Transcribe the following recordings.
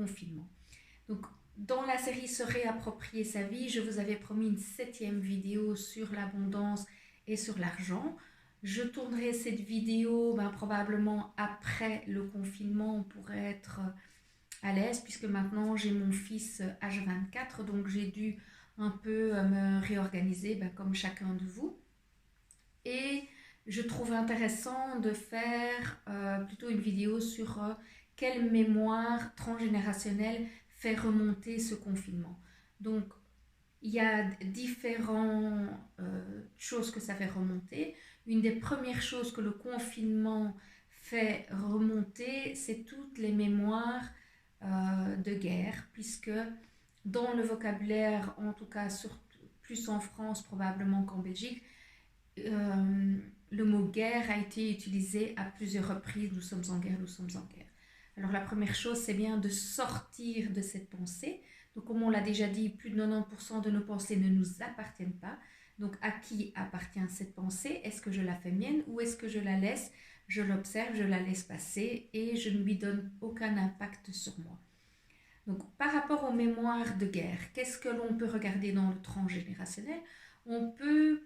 confinement. Donc, dans la série Se réapproprier sa vie, je vous avais promis une 7e vidéo sur l'abondance et sur l'argent. Je tournerai cette vidéo probablement après le confinement pour être à l'aise, puisque maintenant j'ai mon fils H24, donc j'ai dû un peu me réorganiser comme chacun de vous. Et je trouve intéressant de faire plutôt une vidéo sur quelle mémoire transgénérationnelle fait remonter ce confinement. Donc, il y a différentes choses que ça fait remonter. Une des premières choses que le confinement fait remonter, c'est toutes les mémoires de guerre, puisque dans le vocabulaire, en tout cas plus en France probablement qu'en Belgique, le mot guerre a été utilisé à plusieurs reprises. Nous sommes en guerre, nous sommes en guerre. Alors la première chose, c'est bien de sortir de cette pensée. Donc comme on l'a déjà dit, plus de 90% de nos pensées ne nous appartiennent pas. Donc à qui appartient cette pensée? Est-ce que je la fais mienne ou est-ce que je la laisse, je l'observe, je la laisse passer et je ne lui donne aucun impact sur moi? Donc par rapport aux mémoires de guerre, qu'est-ce que l'on peut regarder dans le transgénérationnel? On peut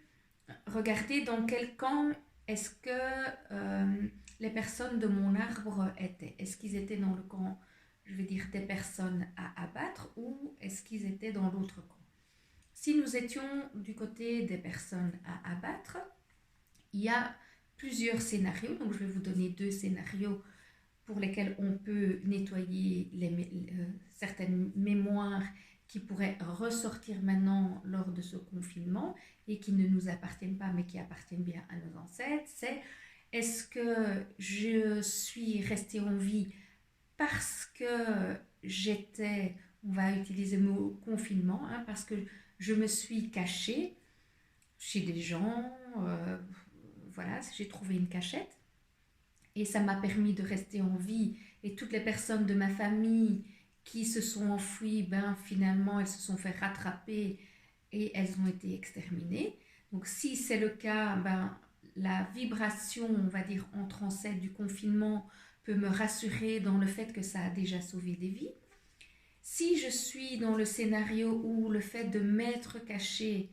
regarder dans quel camp est-ce que les personnes de mon arbre étaient. Est-ce qu'ils étaient dans le camp, je vais dire, des personnes à abattre ou est-ce qu'ils étaient dans l'autre camp? Si nous étions du côté des personnes à abattre, il y a plusieurs scénarios. Donc je vais vous donner 2 scénarios pour lesquels on peut nettoyer certaines mémoires qui pourraient ressortir maintenant lors de ce confinement et qui ne nous appartiennent pas mais qui appartiennent bien à nos ancêtres. C'est: est-ce que je suis restée en vie parce que j'étais, on va utiliser le mot confinement, parce que je me suis cachée chez des gens, voilà, j'ai trouvé une cachette et ça m'a permis de rester en vie, et toutes les personnes de ma famille qui se sont enfouies, finalement elles se sont fait rattraper et elles ont été exterminées. Donc si c'est le cas, la vibration, on va dire, entre ancêtres du confinement peut me rassurer dans le fait que ça a déjà sauvé des vies. Si je suis dans le scénario où le fait de m'être cachée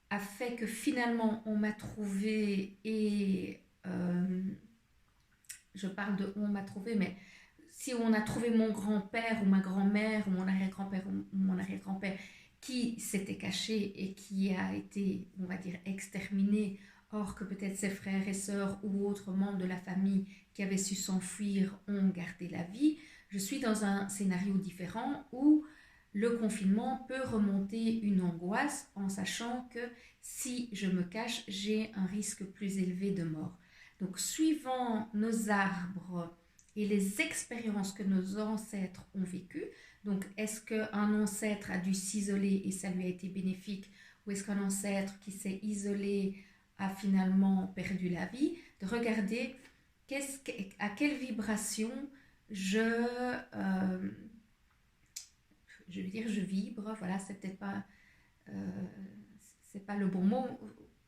a fait que finalement on m'a trouvé et je parle de on m'a trouvé, mais si on a trouvé mon grand-père ou ma grand-mère ou mon arrière-grand-père ou mon arrière-grand-père qui s'était caché et qui a été, on va dire, exterminé, or que peut-être ses frères et sœurs ou autres membres de la famille qui avaient su s'enfuir ont gardé la vie, je suis dans un scénario différent où le confinement peut remonter une angoisse en sachant que si je me cache, j'ai un risque plus élevé de mort. Donc, suivant nos arbres et les expériences que nos ancêtres ont vécues, donc est-ce qu'un ancêtre a dû s'isoler et ça lui a été bénéfique, ou est-ce qu'un ancêtre qui s'est isolé a finalement perdu la vie, de regarder à quelle vibration je veux dire, je vibre, voilà, c'est peut-être pas, c'est pas le bon mot,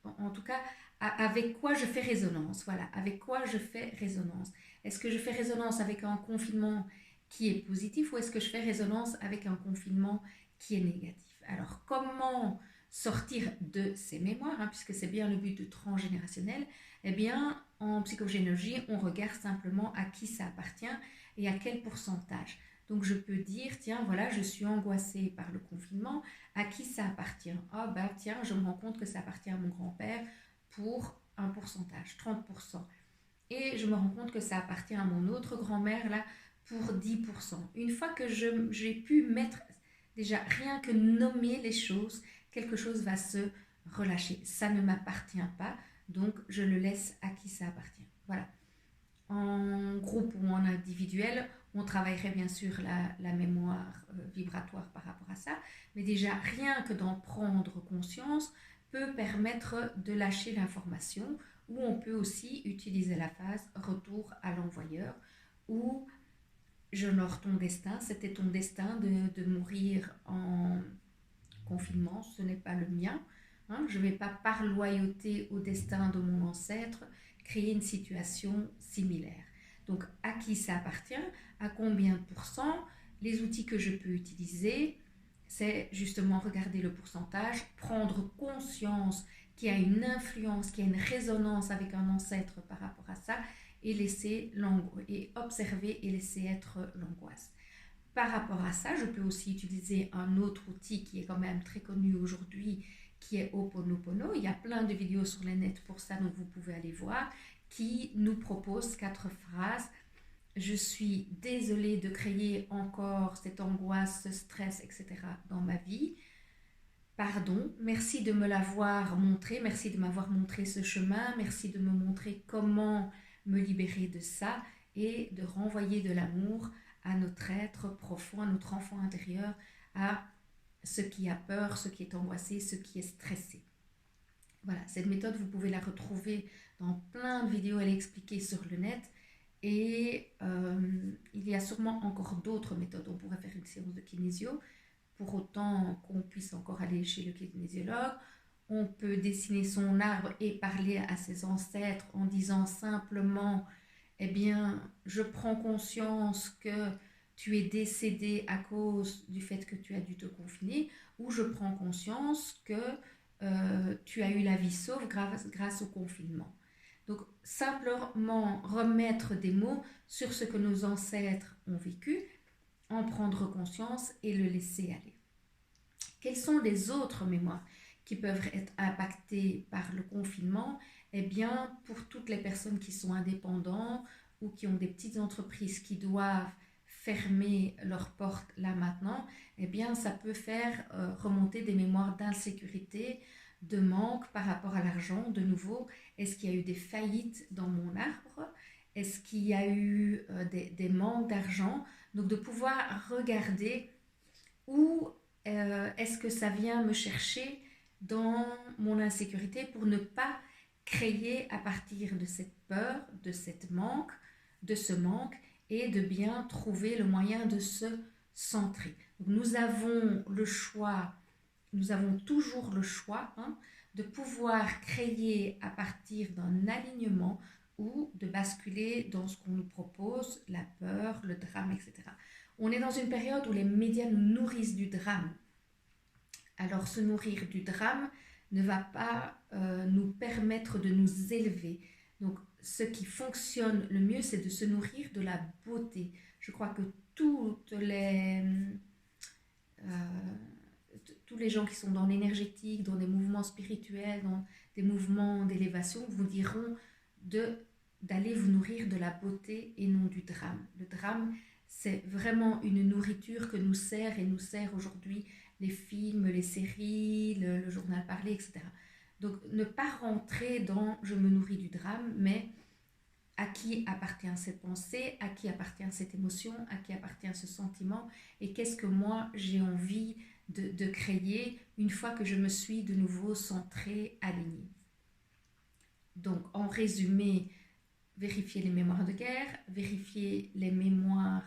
en tout cas, avec quoi je fais résonance, voilà, avec quoi je fais résonance. Est-ce que je fais résonance avec un confinement qui est positif ou est-ce que je fais résonance avec un confinement qui est négatif? Alors, comment sortir de ces mémoires, puisque c'est bien le but de transgénérationnel? Eh bien, en psychogénéalogie, on regarde simplement à qui ça appartient et à quel pourcentage. Donc je peux dire, tiens, voilà, je suis angoissée par le confinement, à qui ça appartient? Ah tiens, je me rends compte que ça appartient à mon grand-père pour un pourcentage, 30%. Et je me rends compte que ça appartient à mon autre grand-mère là pour 10%. Une fois que j'ai pu mettre, déjà rien que nommer les choses, quelque chose va se relâcher. Ça ne m'appartient pas, donc je le laisse à qui ça appartient. Voilà. En groupe ou en individuel, on travaillerait bien sûr la mémoire vibratoire par rapport à ça, mais déjà rien que d'en prendre conscience peut permettre de lâcher l'information, ou on peut aussi utiliser la phase retour à l'envoyeur, où j'honore ton destin, c'était ton destin de mourir en confinement, ce n'est pas le mien. Je ne vais pas, par loyauté au destin de mon ancêtre, créer une situation similaire. Donc, à qui ça appartient? À combien de pourcents? les outils que je peux utiliser, c'est justement regarder le pourcentage, prendre conscience qu'il y a une influence, qu'il y a une résonance avec un ancêtre par rapport à ça, et observer et laisser être l'angoisse. Par rapport à ça, je peux aussi utiliser un autre outil qui est quand même très connu aujourd'hui, qui est Ho'oponopono. Il y a plein de vidéos sur le net pour ça, donc vous pouvez aller voir, qui nous propose 4 phrases. Je suis désolée de créer encore cette angoisse, ce stress, etc. dans ma vie. Pardon, merci de me l'avoir montré, merci de m'avoir montré ce chemin, merci de me montrer comment me libérer de ça et de renvoyer de l'amour à notre être profond, à notre enfant intérieur, à ce qui a peur, ce qui est angoissé, ce qui est stressé. Voilà, cette méthode, vous pouvez la retrouver dans plein de vidéos, elle est expliquée sur le net. Et il y a sûrement encore d'autres méthodes. On pourrait faire une séance de kinésio, pour autant qu'on puisse encore aller chez le kinésiologue. On peut dessiner son arbre et parler à ses ancêtres en disant simplement, eh bien, je prends conscience que tu es décédé à cause du fait que tu as dû te confiner, ou je prends conscience que tu as eu la vie sauve grâce au confinement. Donc, simplement remettre des mots sur ce que nos ancêtres ont vécu, en prendre conscience et le laisser aller. Quelles sont les autres mémoires qui peuvent être impactées par le confinement? Eh bien, pour toutes les personnes qui sont indépendantes ou qui ont des petites entreprises qui doivent fermer leurs portes là maintenant, eh bien, ça peut faire remonter des mémoires d'insécurité, de manque par rapport à l'argent. De nouveau, est-ce qu'il y a eu des faillites dans mon arbre? Est-ce qu'il y a eu des manques d'argent? Donc de pouvoir regarder où est-ce que ça vient me chercher dans mon insécurité pour ne pas créer à partir de cette peur, de ce manque, et de bien trouver le moyen de se centrer. Donc nous avons le choix, nous avons toujours le choix de pouvoir créer à partir d'un alignement ou de basculer dans ce qu'on nous propose, la peur, le drame, etc. On est dans une période où les médias nous nourrissent du drame. Alors se nourrir du drame ne va pas nous permettre de nous élever. Donc ce qui fonctionne le mieux, c'est de se nourrir de la beauté. Je crois que tous les gens qui sont dans l'énergétique, dans des mouvements spirituels, dans des mouvements d'élévation, vous diront d'aller vous nourrir de la beauté et non du drame. Le drame, c'est vraiment une nourriture que nous sert aujourd'hui les films, les séries, le journal parlé, etc. Donc ne pas rentrer dans je me nourris du drame, mais à qui appartient cette pensée, à qui appartient cette émotion, à qui appartient ce sentiment, et qu'est-ce que moi j'ai envie de créer une fois que je me suis de nouveau centrée, alignée. Donc en résumé, vérifier les mémoires de guerre, vérifier les mémoires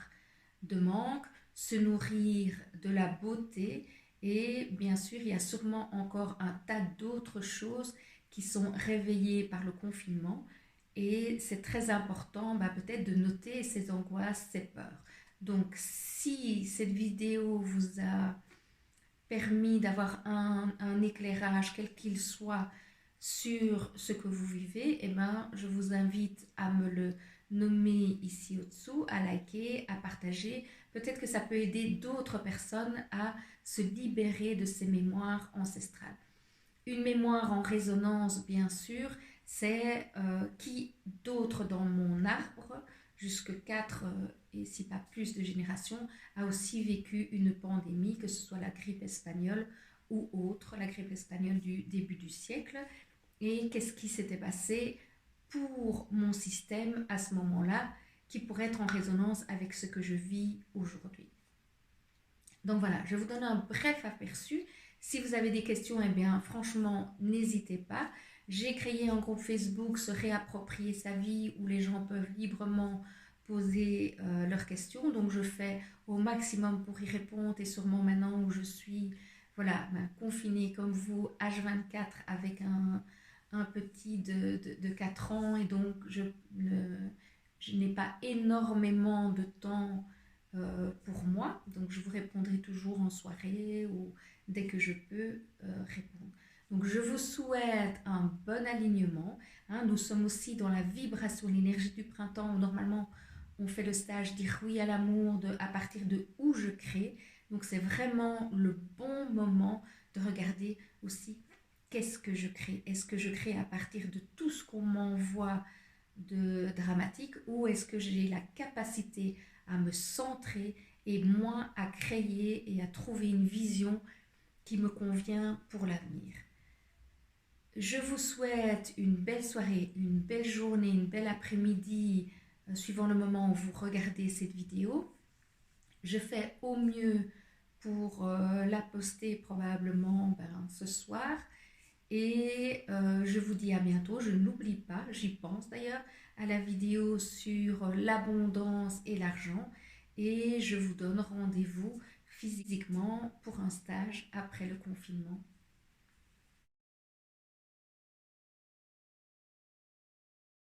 de manque, se nourrir de la beauté, et bien sûr il y a sûrement encore un tas d'autres choses qui sont réveillées par le confinement, et c'est très important peut-être de noter ces angoisses, ces peurs. Donc si cette vidéo vous a permis d'avoir un éclairage quel qu'il soit sur ce que vous vivez, je vous invite à me le nommer ici au-dessous, à liker, à partager. Peut-être que ça peut aider d'autres personnes à se libérer de ces mémoires ancestrales. Une mémoire en résonance, bien sûr, c'est qui d'autre dans mon arbre, jusque 4 et si pas plus de générations, a aussi vécu une pandémie, que ce soit la grippe espagnole ou autre, la grippe espagnole du début du siècle. Et qu'est-ce qui s'était passé pour mon système à ce moment-là, qui pourrait être en résonance avec ce que je vis aujourd'hui. Donc voilà, je vous donne un bref aperçu. Si vous avez des questions, franchement, n'hésitez pas. J'ai créé un groupe Facebook, Se réapproprier sa vie, où les gens peuvent librement poser leurs questions. Donc je fais au maximum pour y répondre, et sûrement maintenant où je suis confinée comme vous, H24, avec un petit de 4 ans, et donc je n'ai pas énormément de temps pour moi. Donc, je vous répondrai toujours en soirée ou dès que je peux répondre. Donc, je vous souhaite un bon alignement. Hein. Nous sommes aussi dans la vibration, l'énergie du printemps où normalement on fait le stage dire oui à l'amour à partir de où je crée. Donc, c'est vraiment le bon moment de regarder aussi qu'est-ce que je crée. Est-ce que je crée à partir de tout ce qu'on m'envoie de dramatique ou est-ce que j'ai la capacité à me centrer et moins à créer et à trouver une vision qui me convient pour l'avenir. Je vous souhaite une belle soirée, une belle journée, une belle après-midi, suivant le moment où vous regardez cette vidéo. Je fais au mieux pour la poster probablement ce soir. Et je vous dis à bientôt. Je n'oublie pas, j'y pense d'ailleurs, à la vidéo sur l'abondance et l'argent. Et je vous donne rendez-vous physiquement pour un stage après le confinement.